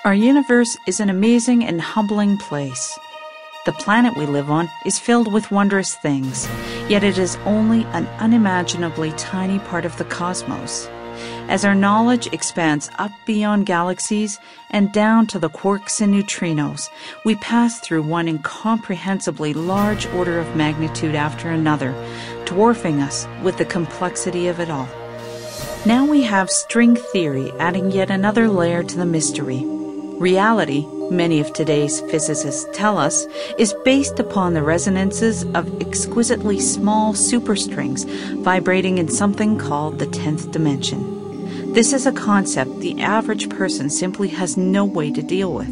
Our universe is an amazing and humbling place. The planet we live on is filled with wondrous things, yet it is only an unimaginably tiny part of the cosmos. As our knowledge expands up beyond galaxies and down to the quarks and neutrinos, we pass through one incomprehensibly large order of magnitude after another, dwarfing us with the complexity of it all. Now we have string theory adding yet another layer to the mystery. Reality, many of today's physicists tell us, is based upon the resonances of exquisitely small superstrings vibrating in something called the 10th dimension. This is a concept the average person simply has no way to deal with.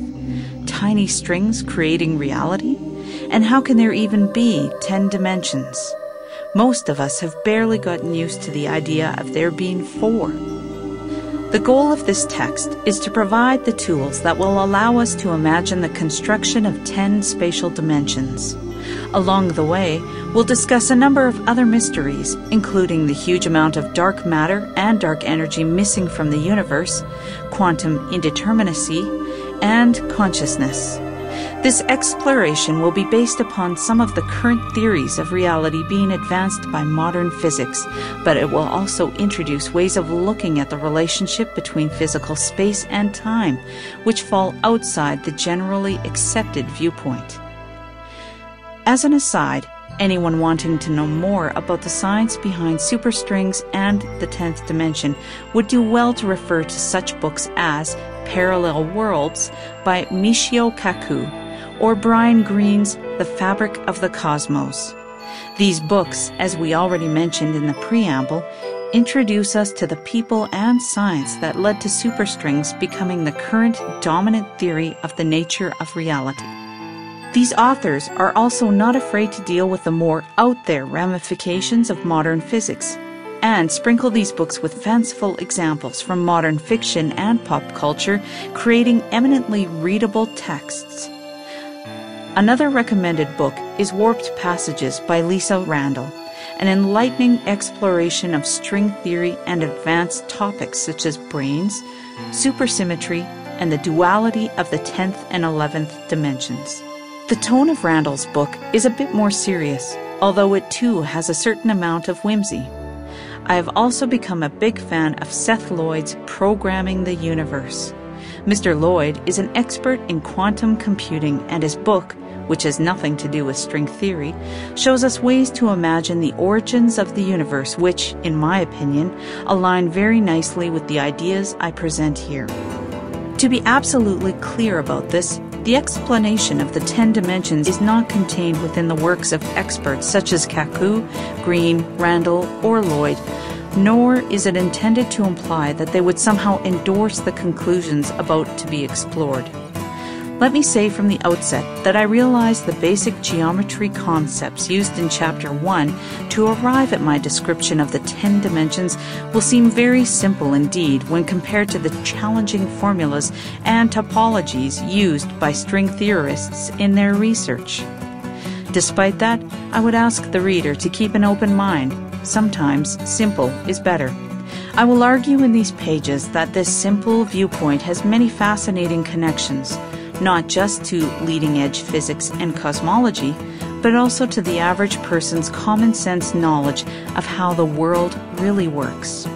Tiny strings creating reality? And how can there even be 10 dimensions? Most of us have barely gotten used to the idea of there being 4. The goal of this text is to provide the tools that will allow us to imagine the construction of 10 spatial dimensions. Along the way, we'll discuss a number of other mysteries, including the huge amount of dark matter and dark energy missing from the universe, quantum indeterminacy, and consciousness. This exploration will be based upon some of the current theories of reality being advanced by modern physics, but it will also introduce ways of looking at the relationship between physical space and time, which fall outside the generally accepted viewpoint. As an aside, anyone wanting to know more about the science behind superstrings and the 10th dimension would do well to refer to such books as Parallel Worlds by Michio Kaku or Brian Greene's The Fabric of the Cosmos. These books, as we already mentioned in the preamble, introduce us to the people and science that led to superstrings becoming the current dominant theory of the nature of reality. These authors are also not afraid to deal with the more out-there ramifications of modern physics, and sprinkle these books with fanciful examples from modern fiction and pop culture, creating eminently readable texts. Another recommended book is Warped Passages by Lisa Randall, an enlightening exploration of string theory and advanced topics such as brains, supersymmetry, and the duality of the 10th and 11th dimensions. The tone of Randall's book is a bit more serious, although it too has a certain amount of whimsy. I have also become a big fan of Seth Lloyd's Programming the Universe. Mr. Lloyd is an expert in quantum computing, and his book, which has nothing to do with string theory, shows us ways to imagine the origins of the universe which, in my opinion, align very nicely with the ideas I present here. To be absolutely clear about this, the explanation of the 10 dimensions is not contained within the works of experts such as Kaku, Greene, Randall, or Lloyd, nor is it intended to imply that they would somehow endorse the conclusions about to be explored. Let me say from the outset that I realize the basic geometry concepts used in Chapter 1 to arrive at my description of the 10 dimensions will seem very simple indeed when compared to the challenging formulas and topologies used by string theorists in their research. Despite that, I would ask the reader to keep an open mind. Sometimes simple is better. I will argue in these pages that this simple viewpoint has many fascinating connections, not just to leading-edge physics and cosmology, but also to the average person's common sense knowledge of how the world really works.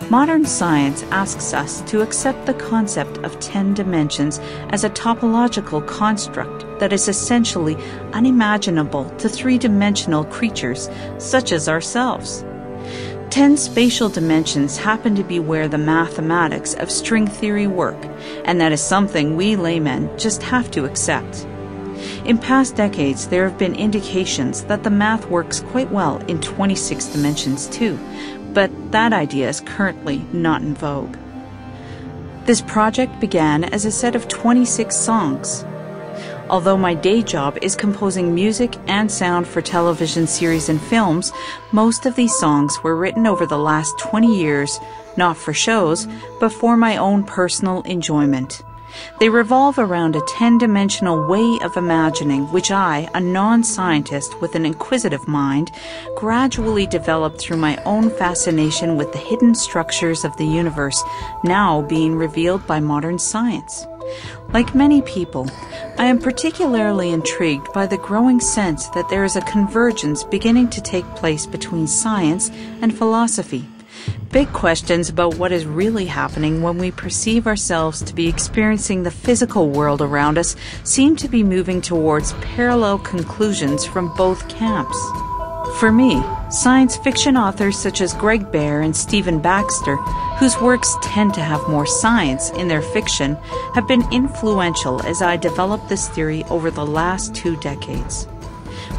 Modern science asks us to accept the concept of 10 dimensions as a topological construct that is essentially unimaginable to three-dimensional creatures such as ourselves. 10 spatial dimensions happen to be where the mathematics of string theory work, and that is something we laymen just have to accept. In past decades, there have been indications that the math works quite well in 26 dimensions too, but that idea is currently not in vogue. This project began as a set of 26 songs. Although my day job is composing music and sound for television series and films, most of these songs were written over the last 20 years, not for shows, but for my own personal enjoyment. They revolve around a 10-dimensional way of imagining which I, a non-scientist with an inquisitive mind, gradually developed through my own fascination with the hidden structures of the universe now being revealed by modern science. Like many people, I am particularly intrigued by the growing sense that there is a convergence beginning to take place between science and philosophy. Big questions about what is really happening when we perceive ourselves to be experiencing the physical world around us seem to be moving towards parallel conclusions from both camps. For me, science fiction authors such as Greg Bear and Stephen Baxter, whose works tend to have more science in their fiction, have been influential as I developed this theory over the last 2 decades.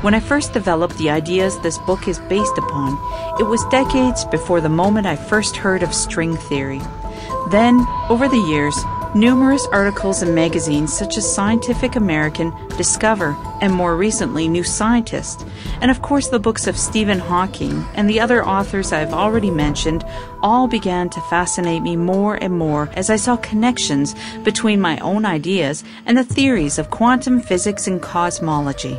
When I first developed the ideas this book is based upon, it was decades before the moment I first heard of string theory. Then, over the years, numerous articles in magazines such as Scientific American, Discover, and more recently New Scientist, and of course the books of Stephen Hawking and the other authors I've already mentioned, all began to fascinate me more and more as I saw connections between my own ideas and the theories of quantum physics and cosmology.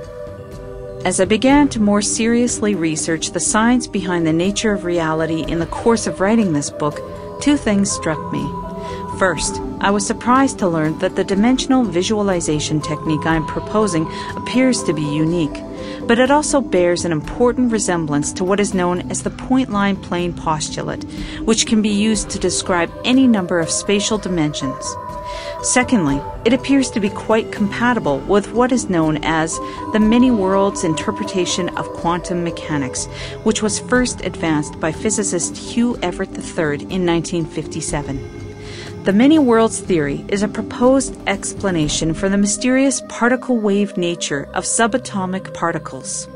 As I began to more seriously research the science behind the nature of reality in the course of writing this book, 2 things struck me. First, I was surprised to learn that the dimensional visualization technique I am proposing appears to be unique, but it also bears an important resemblance to what is known as the point-line plane postulate, which can be used to describe any number of spatial dimensions. Secondly, it appears to be quite compatible with what is known as the many-worlds interpretation of quantum mechanics, which was first advanced by physicist Hugh Everett III in 1957. The many-worlds theory is a proposed explanation for the mysterious particle-wave nature of subatomic particles.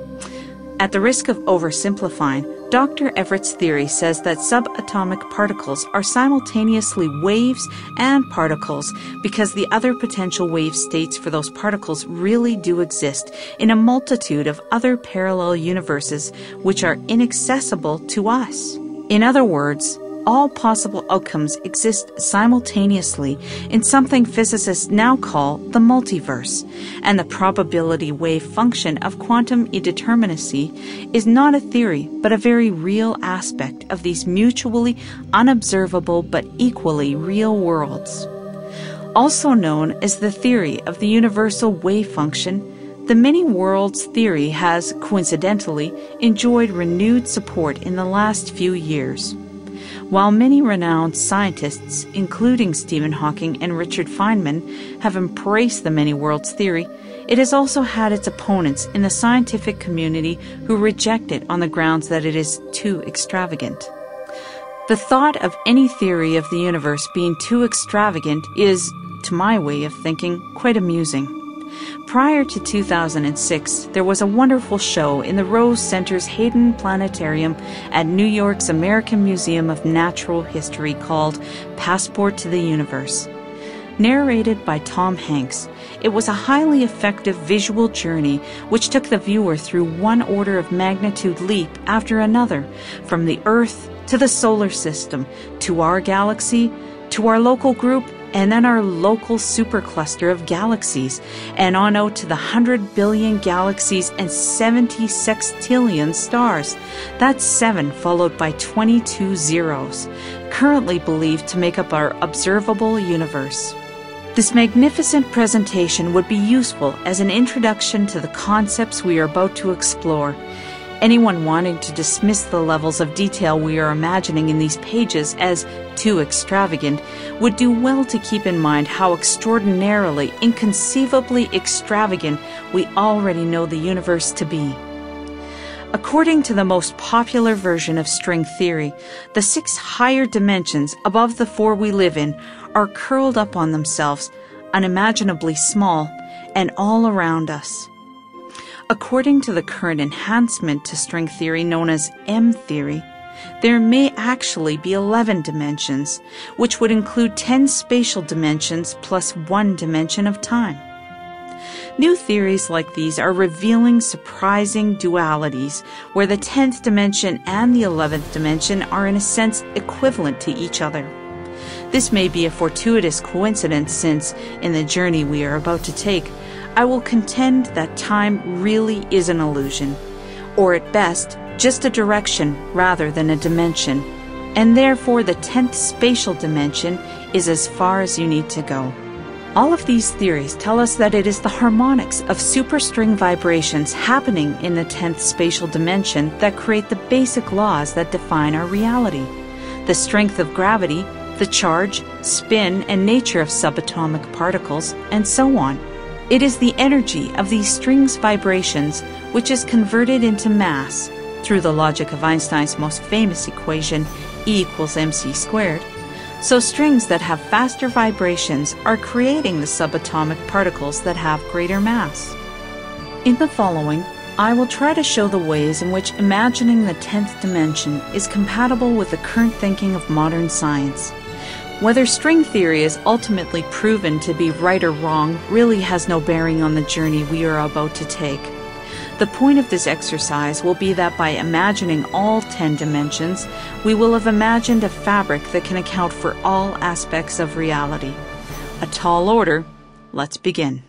At the risk of oversimplifying, Dr. Everett's theory says that subatomic particles are simultaneously waves and particles because the other potential wave states for those particles really do exist in a multitude of other parallel universes which are inaccessible to us. In other words, all possible outcomes exist simultaneously in something physicists now call the multiverse, and the probability wave function of quantum indeterminacy is not a theory but a very real aspect of these mutually unobservable but equally real worlds. Also known as the theory of the universal wave function, the many-worlds theory has, coincidentally, enjoyed renewed support in the last few years. While many renowned scientists, including Stephen Hawking and Richard Feynman, have embraced the many-worlds theory, it has also had its opponents in the scientific community who reject it on the grounds that it is too extravagant. The thought of any theory of the universe being too extravagant is, to my way of thinking, quite amusing. Prior to 2006, there was a wonderful show in the Rose Center's Hayden Planetarium at New York's American Museum of Natural History called Passport to the Universe. Narrated by Tom Hanks, it was a highly effective visual journey which took the viewer through one order of magnitude leap after another, from the Earth to the solar system, to our galaxy, to our local group, and then our local supercluster of galaxies, and on out to the 100 billion galaxies and 70 sextillion stars. That's 7 followed by 22 zeros, currently believed to make up our observable universe. This magnificent presentation would be useful as an introduction to the concepts we are about to explore. Anyone wanting to dismiss the levels of detail we are imagining in these pages as too extravagant would do well to keep in mind how extraordinarily, inconceivably extravagant we already know the universe to be. According to the most popular version of string theory, the 6 higher dimensions above the 4 we live in are curled up on themselves, unimaginably small, and all around us. According to the current enhancement to string theory known as M theory, there may actually be 11 dimensions, which would include 10 spatial dimensions plus 1 dimension of time. New theories like these are revealing surprising dualities, where the 10th dimension and the 11th dimension are in a sense equivalent to each other. This may be a fortuitous coincidence since, in the journey we are about to take, I will contend that time really is an illusion, or at best, just a direction rather than a dimension, and therefore the 10th spatial dimension is as far as you need to go. All of these theories tell us that it is the harmonics of superstring vibrations happening in the 10th spatial dimension that create the basic laws that define our reality. The strength of gravity, the charge, spin, and nature of subatomic particles, and so on. It is the energy of these strings' vibrations which is converted into mass through the logic of Einstein's most famous equation, E equals mc squared. So strings that have faster vibrations are creating the subatomic particles that have greater mass. In the following, I will try to show the ways in which imagining the 10th dimension is compatible with the current thinking of modern science. Whether string theory is ultimately proven to be right or wrong really has no bearing on the journey we are about to take. The point of this exercise will be that by imagining all 10 dimensions, we will have imagined a fabric that can account for all aspects of reality. A tall order. Let's begin.